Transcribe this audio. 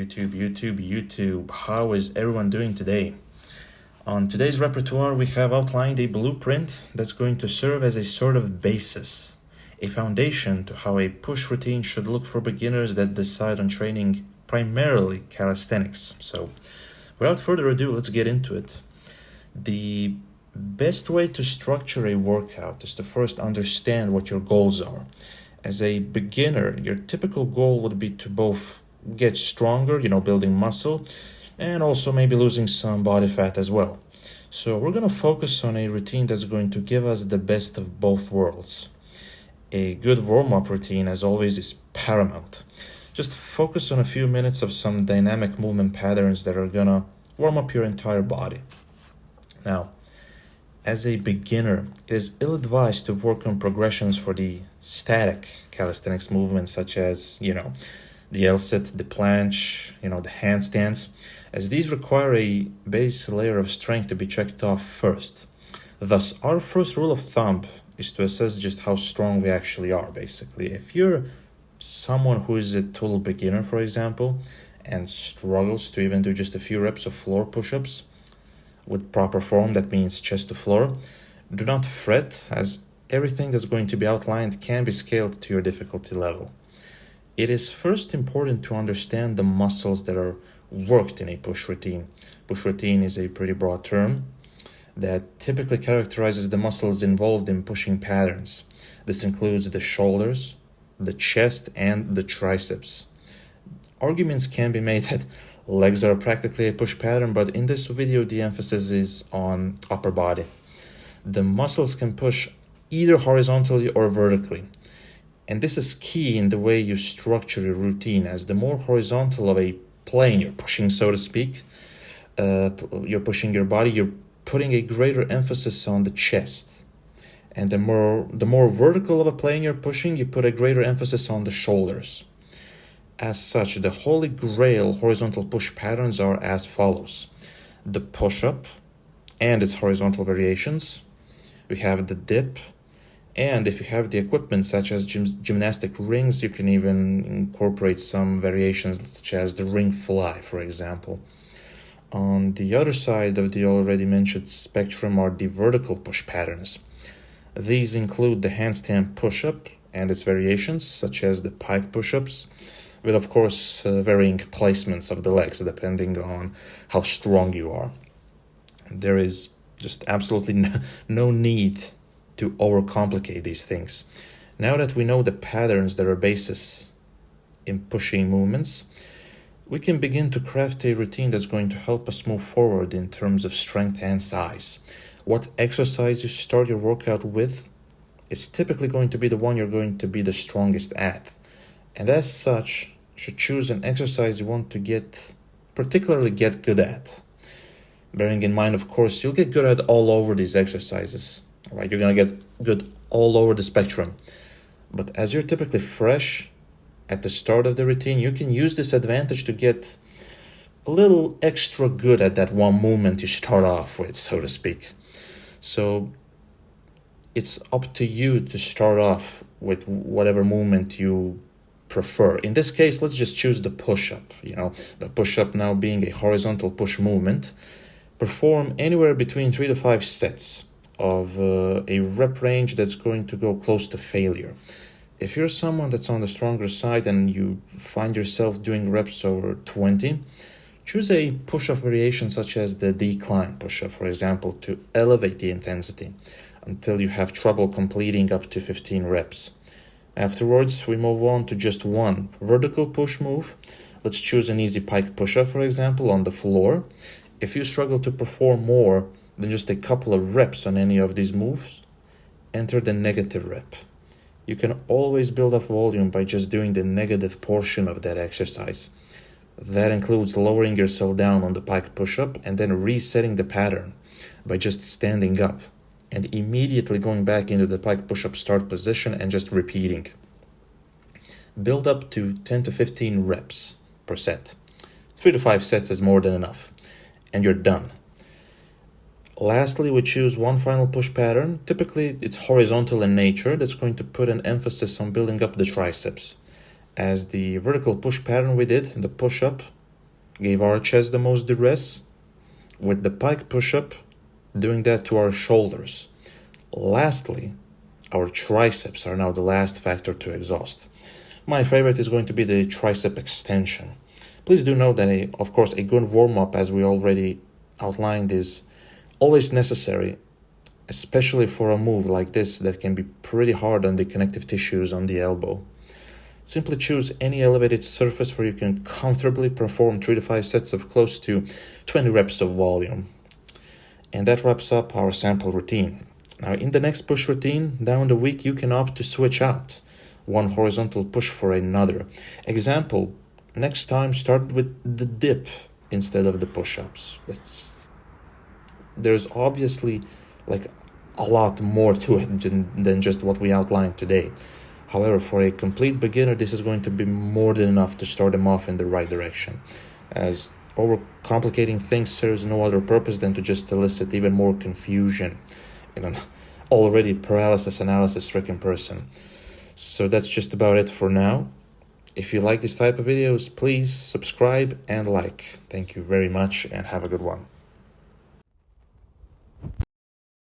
YouTube. How is everyone doing today? On today's repertoire, we have outlined a blueprint that's going to serve as a sort of basis, a foundation to how a push routine should look for beginners that decide on training primarily calisthenics. So, without further ado, let's get into it. The best way to structure a workout is to first understand what your goals are. As a beginner, your typical goal would be to both get stronger, building muscle, and also maybe losing some body fat as well. So we're going to focus on a routine that's going to give us the best of both worlds. A good warm-up routine, as always, is paramount. Just focus on a few minutes of some dynamic movement patterns that are going to warm up your entire body. Now, as a beginner, it is ill-advised to work on progressions for the static calisthenics movements such as, the L-sit, the planche, the handstands, as these require a base layer of strength to be checked off first. Thus, our first rule of thumb is to assess just how strong we actually are, basically. If you're someone who is a total beginner, for example, and struggles to even do just a few reps of floor push-ups, with proper form, that means chest to floor, do not fret, as everything that's going to be outlined can be scaled to your difficulty level. It is first important to understand the muscles that are worked in a push routine. Push routine is a pretty broad term that typically characterizes the muscles involved in pushing patterns. This includes the shoulders, the chest, and the triceps. Arguments can be made that legs are practically a push pattern, but in this video, the emphasis is on upper body. The muscles can push either horizontally or vertically. And this is key in the way you structure your routine, as the more horizontal of a plane you're pushing, so to speak, you're pushing your body, you're putting a greater emphasis on the chest. And the more vertical of a plane you're pushing, you put a greater emphasis on the shoulders. As such, the holy grail horizontal push patterns are as follows. The push-up and its horizontal variations. We have the dip. And if you have the equipment such as gymnastic rings, you can even incorporate some variations such as the ring fly, for example. On the other side of the already mentioned spectrum are the vertical push patterns. These include the handstand push-up and its variations, such as the pike push-ups, with of course varying placements of the legs depending on how strong you are. There is just absolutely no need to overcomplicate these things. Now that we know the patterns that are basis in pushing movements, we can begin to craft a routine that's going to help us move forward in terms of strength and size. What exercise you start your workout with is typically going to be the one you're going to be the strongest at. And as such, you should choose an exercise you want to particularly get good at. Bearing in mind, of course, you'll get good at all over these exercises. Right? You're going to get good all over the spectrum. But as you're typically fresh at the start of the routine, you can use this advantage to get a little extra good at that one movement you start off with, so to speak. So it's up to you to start off with whatever movement you prefer. In this case, let's just choose the push-up. The push-up now being a horizontal push movement. Perform anywhere between 3 to 5 sets of a rep range that's going to go close to failure. If you're someone that's on the stronger side and you find yourself doing reps over 20, choose a push-up variation such as the decline push-up, for example, to elevate the intensity until you have trouble completing up to 15 reps. Afterwards, we move on to just one vertical push move. Let's choose an easy pike push-up, for example, on the floor. If you struggle to perform more than just a couple of reps on any of these moves, enter the negative rep. You can always build up volume by just doing the negative portion of that exercise. That includes lowering yourself down on the pike push-up and then resetting the pattern by just standing up and immediately going back into the pike push-up start position and just repeating. Build up to 10 to 15 reps per set. 3 to 5 sets is more than enough, and you're done. Lastly, we choose one final push pattern. Typically, it's horizontal in nature. That's going to put an emphasis on building up the triceps. As the vertical push pattern we did, the push-up, gave our chest the most duress. With the pike push-up, doing that to our shoulders. Lastly, our triceps are now the last factor to exhaust. My favorite is going to be the tricep extension. Please do note that, of course, a good warm-up, as we already outlined, is always necessary, especially for a move like this that can be pretty hard on the connective tissues on the elbow. Simply choose any elevated surface where you can comfortably perform 3 to 5 sets of close to 20 reps of volume. And that wraps up our sample routine. Now, in the next push routine, down the week, you can opt to switch out one horizontal push for another. Example, next time start with the dip instead of the push-ups. There's obviously a lot more to it than just what we outlined today. However, for a complete beginner, this is going to be more than enough to start them off in the right direction, as overcomplicating things serves no other purpose than to just elicit even more confusion in an already paralysis analysis-stricken person. So that's just about it for now. If you like this type of videos, please subscribe and like. Thank you very much and have a good one.